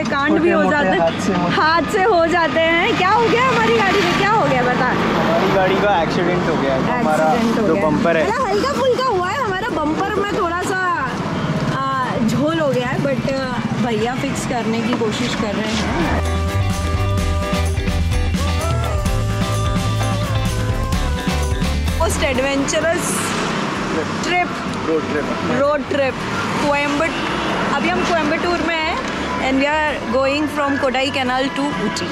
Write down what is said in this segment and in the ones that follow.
मोटे कांड भी हो जाते हैं, हादसे हो जाते हैं। क्या हो गया हमारी गाड़ी में, क्या हो गया बता? हमारी गाड़ी का एक्सीडेंट हो गया है। हमारा जो बम्पर है हल्का फुल्का हुआ है, हमारा बम्पर में थोड़ा सा झोल हो गया है, बट भैया फिक्स करने की कोशिश कर रहे हैं। Most adventurous road trip Coimbatore. अभी हम कोयम्बटूर में हैं and we are going from Kodaikanal to Ooty.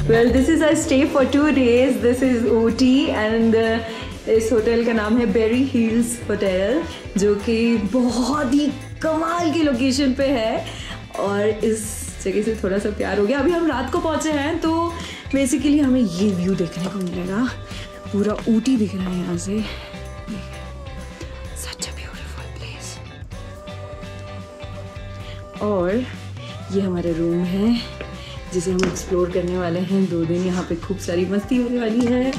Well, this is our stay for 2 days. This is Ooty and इस होटल का नाम है बेरी हिल्स होटल, जो कि बहुत ही कमाल की लोकेशन पे है और इस जगह से थोड़ा सा प्यार हो गया। अभी हम रात को पहुंचे हैं तो बेसिकली हमें ये व्यू देखने को मिलेगा, पूरा ऊटी दिख रहा है यहाँ से। Such a beautiful place। और ये हमारा रूम है जिसे हम एक्सप्लोर करने वाले हैं 2 दिन। यहाँ पे खूब सारी मस्ती होने वाली है।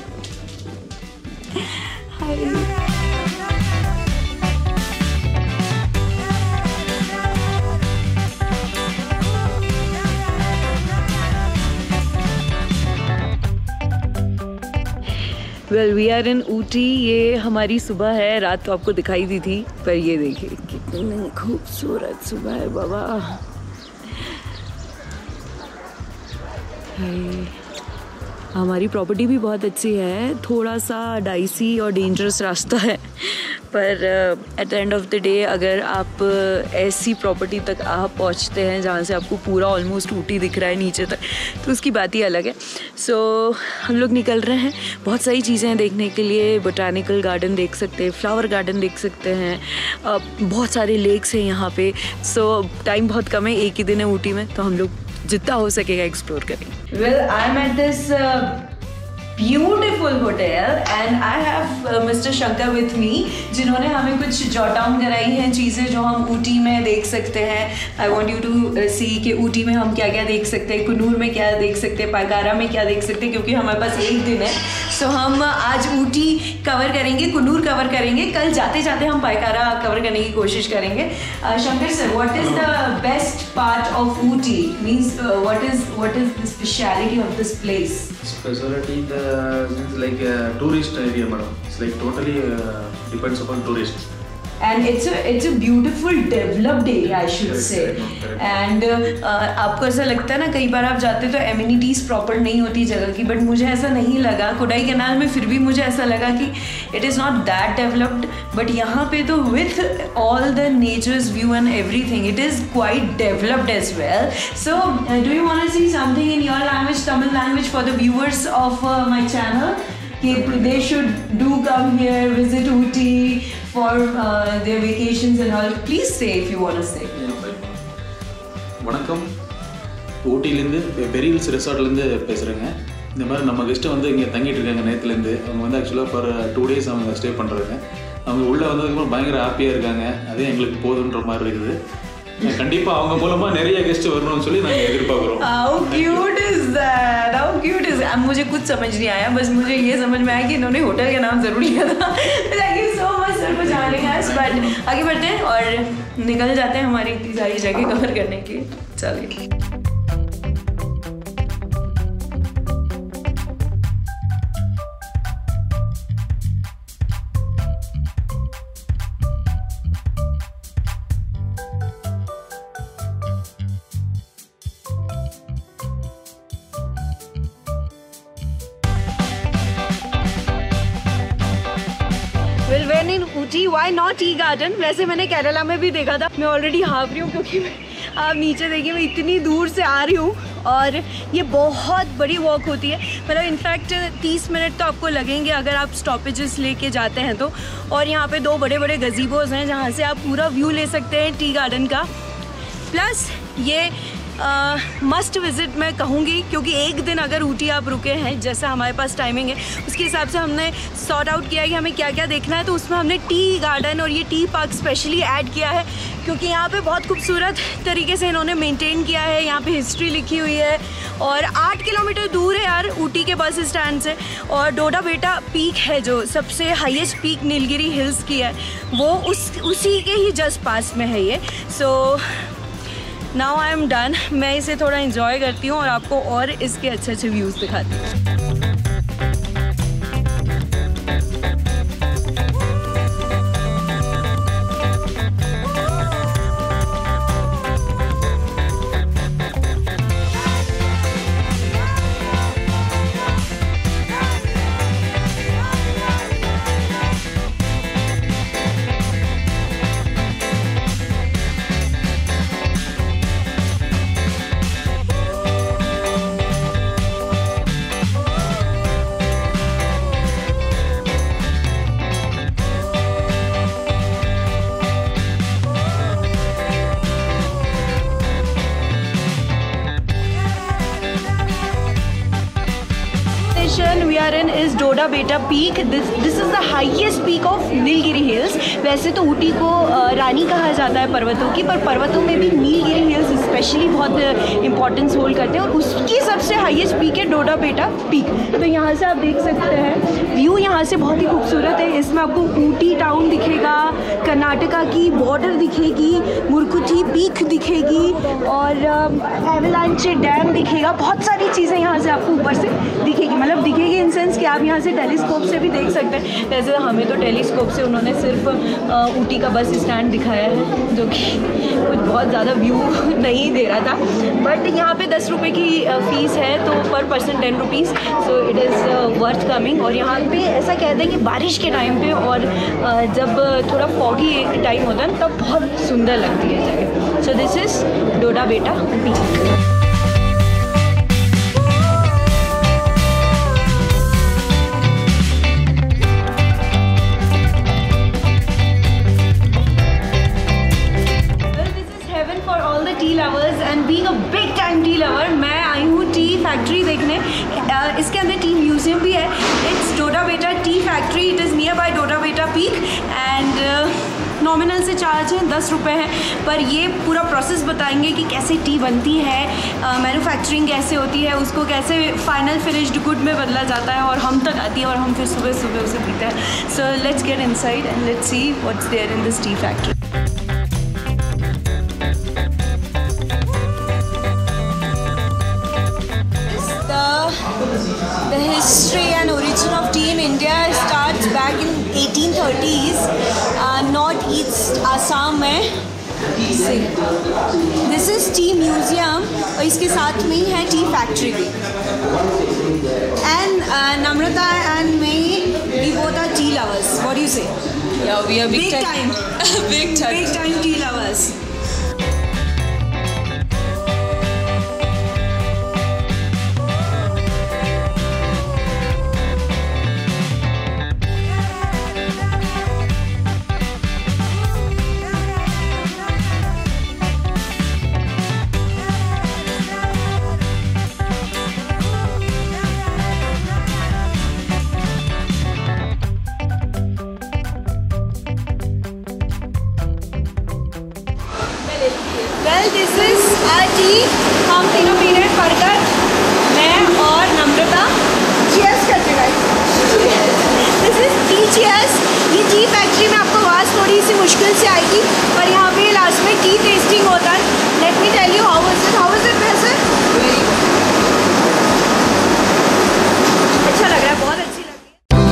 Well we are in Ooty. ये हमारी सुबह है, रात तो आपको दिखाई दी थी, पर ये देखिए कितनी खूबसूरत सुबह है बाबा। हमारी प्रॉपर्टी भी बहुत अच्छी है, थोड़ा सा डाइसी और डेंजरस रास्ता है, पर at the end of the day अगर आप ऐसी प्रॉपर्टी तक आप पहुंचते हैं जहां से आपको पूरा ऑलमोस्ट ऊटी दिख रहा है नीचे तक, तो उसकी बात ही अलग है। सो हम लोग निकल रहे हैं, बहुत सारी चीज़ें हैं देखने के लिए। बोटानिकल गार्डन देख सकते हैं, फ्लावर गार्डन देख सकते हैं, बहुत सारे लेक्स हैं यहाँ पे। सो टाइम बहुत कम है, एक ही दिन है ऊटी में, तो हम लोग जितना हो सकेगा एक्सप्लोर करेंगे। Well I am at this beautiful hotel and I have mister Shankar with me, जिन्होंने हमें कुछ जॉट डाउन कराई हैं चीज़ें जो हम ऊटी में देख सकते हैं। आई वॉन्ट यू टू सी कि ऊटी में हम क्या क्या देख सकते हैं, कुन्नूर में क्या देख सकते हैं, पायकारा में क्या देख सकते हैं, क्योंकि हमारे पास एक दिन है। सो हम आज ऊटी कवर करेंगे, कुन्नूर कवर करेंगे, कल जाते जाते हम पायकारा कवर करने की कोशिश करेंगे। Shankar sir, what is the best part of Ooty? Means what is the speciality of this place? Specialty is like a tourist area, madam. It's like totally depends upon tourists. And it's a beautiful developed area, I should say. And आपको ऐसा लगता है ना, कई बार आप जाते तो amenities proper नहीं होती जगह की, बट मुझे ऐसा नहीं लगा कोडाई कैनाल में। फिर भी मुझे ऐसा लगा कि it is not that developed, but यहाँ पे तो with all the nature's view and everything it is quite developed as well. So do you want to see something in your language, Tamil language, for the viewers of my channel? They should do come here, visit Ooty for their vacations and all. Please say if you want to say. வணக்கம், ஊட்டிலேருந்து பெரி hills ரெசார்ட்லேருந்து பேசுகிறேங்க. இந்த மாதிரி நம்ம guest வந்து இங்கே தங்கிட்டு இருக்காங்க நேற்றுலேருந்து. அவங்க வந்து ஆக்சுவலாக ஃபார் 2 days அவங்க ஸ்டே பண்ணுறாங்க. அவங்க உள்ளே வந்ததுக்கப்புறம் பயங்கர ஹாப்பியாக இருக்காங்க. அதே எங்களுக்கு போதுன்ற மாதிரி இருக்குது. கண்டிப்பா அவங்க மூலமா நிறைய गेस्ट வரணும்னு சொல்லி நாங்க எதிர்பார்க்கிறோம்। How cute is that? How cute is that? मुझे कुछ समझ नहीं आया, बस मुझे ये समझ में आया कि इन्होंने होटल का नाम जरूर लिया था। Thank you so much sir को जाने का। बट आगे बढ़ते हैं और निकल जाते हैं हमारी इतनी सारी जगह कवर करने की। चलिए। Well, when in Ooty, why not tea garden? वैसे मैंने केरला में भी देखा था। मैं ऑलरेडी हाफ रही हूँ क्योंकि आप नीचे देखिए, मैं इतनी दूर से आ रही हूँ और ये बहुत बड़ी वॉक होती है। मतलब इनफैक्ट 30 मिनट तो आपको लगेंगे अगर आप स्टॉपेजेस लेके जाते हैं तो। और यहाँ पे 2 बड़े बड़े गजीबोज हैं जहाँ से आप पूरा व्यू ले सकते हैं टी गार्डन का। प्लस ये मस्ट विज़िट मैं कहूँगी, क्योंकि एक दिन अगर ऊटी आप रुके हैं, जैसा हमारे पास टाइमिंग है उसके हिसाब से हमने सॉर्ट आउट किया कि हमें क्या क्या देखना है। तो उसमें हमने टी गार्डन और ये टी पार्क स्पेशली ऐड किया है, क्योंकि यहाँ पे बहुत खूबसूरत तरीके से इन्होंने मेंटेन किया है। यहाँ पे हिस्ट्री लिखी हुई है और 8 किलोमीटर दूर है यार ऊटी के बस स्टैंड से। और डोडा बेटा पीक है जो सबसे हाईएस्ट पीक नीलगिरी हिल्स की है, वो उसी के ही जस्ट पास में है ये। So now I am done. मैं इसे थोड़ा इंजॉय करती हूँ और आपको और इसके अच्छे अच्छे व्यूज़ दिखाती हूँ। We are in is Doda Beta Peak. This is the highest peak of Nilgiri hills. वैसे तो ऊटी को रानी कहा जाता है पर्वतों की, पर पर्वतों में भी नीलगिरी हिल्स स्पेशली बहुत इंपॉर्टेंस होल्ड करते हैं और उसकी सबसे हाईएस्ट पीक है डोडा बेटा पीक। तो यहाँ से आप देख सकते हैं व्यू यहाँ से बहुत ही खूबसूरत है। इसमें आपको ऊटी टाउन दिखेगा, कर्नाटका की बॉर्डर दिखेगी, मुरकुथी पीक दिखेगी और एवलांच डैम दिखेगा। बहुत सारी चीज़ें यहाँ से आपको ऊपर से दिखेगी, मतलब दिखेगी इन सेंस कि आप यहाँ से टेलीस्कोप से भी देख सकते हैं। वैसे हमें तो टेलीस्कोप से उन्होंने सिर्फ ऊटी का बस स्टैंड दिखाया है, जो कि कुछ बहुत ज़्यादा व्यू नहीं दे रहा था। बट यहाँ पे 10 रुपये की फ़ीस है, तो पर person 10 rupees, so it is worth coming. और यहाँ पे ऐसा कहते हैं कि बारिश के टाइम पे और जब थोड़ा फॉगी टाइम होता है तब बहुत सुंदर लगती है जगह। सो दिस इज़ डोडा बेटा पीक। मैं आई हूँ टी फैक्ट्री देखने। इसके अंदर टी म्यूज़ियम भी है। It's Doddabetta tea factory. It is near by Doddabetta peak and nominal से चार्ज है 10 रुपये है, पर ये पूरा प्रोसेस बताएंगे कि कैसे टी बनती है, मैन्युफैक्चरिंग कैसे होती है, उसको कैसे फाइनल फिनिश्ड गुड में बदला जाता है और हम तक आती है और हम फिर सुबह सुबह उसे पीते हैं। So let's get inside and let's see what's there in this tea factory. The history and origin of tea in India starts back in 1830s, northeast Assam में। This is tea museum और इसके साथ में ही है tea factory भी। And Namrata and me, we both are tea lovers. What do you say? Yeah, we are big time. Big time tea lovers. Well, this is our tea. हम तीनों P रहे हैं पढ़कर, मैं और नम्रता। Cheers करते हैं। This is tea cheers। ये टी फैक्ट्री में आपको आवाज़ थोड़ी सी मुश्किल से आएगी, पर यहाँ पे लास्ट में टी टेस्टिंग होता है। Let me tell you how is it वैसे? अच्छा लग रहा है, बहुत अच्छी लग रही है।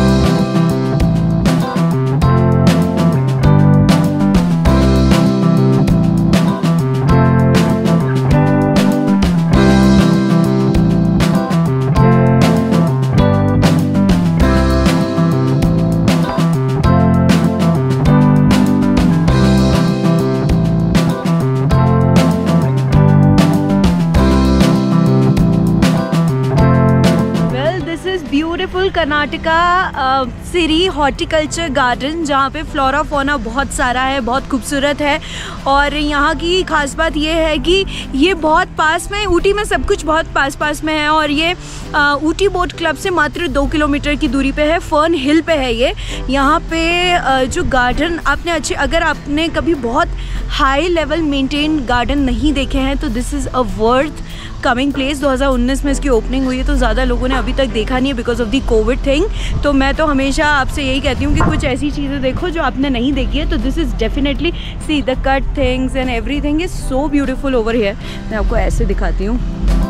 कर्नाटका सिरी हॉर्टिकल्चर गार्डन, जहाँ पे फ्लोरा फोना बहुत सारा है, बहुत खूबसूरत है। और यहाँ की खास बात ये है कि ये बहुत पास में, ऊटी में सब कुछ बहुत पास में है। और ये ऊटी बोट क्लब से मात्र 2 किलोमीटर की दूरी पे है, फर्न हिल पे है ये। यहाँ पे जो गार्डन आपने अगर आपने कभी बहुत हाई लेवल मेंटेन गार्डन नहीं देखे हैं तो this is a worth coming place. 2019 में इसकी ओपनिंग हुई है तो ज़्यादा लोगों ने अभी तक देखा नहीं है because of the Covid thing. तो मैं तो हमेशा आपसे यही कहती हूँ कि कुछ ऐसी चीज़ें देखो जो आपने नहीं देखी है। तो this is definitely see the cut things and everything is so beautiful over here. मैं आपको ऐसे दिखाती हूँ।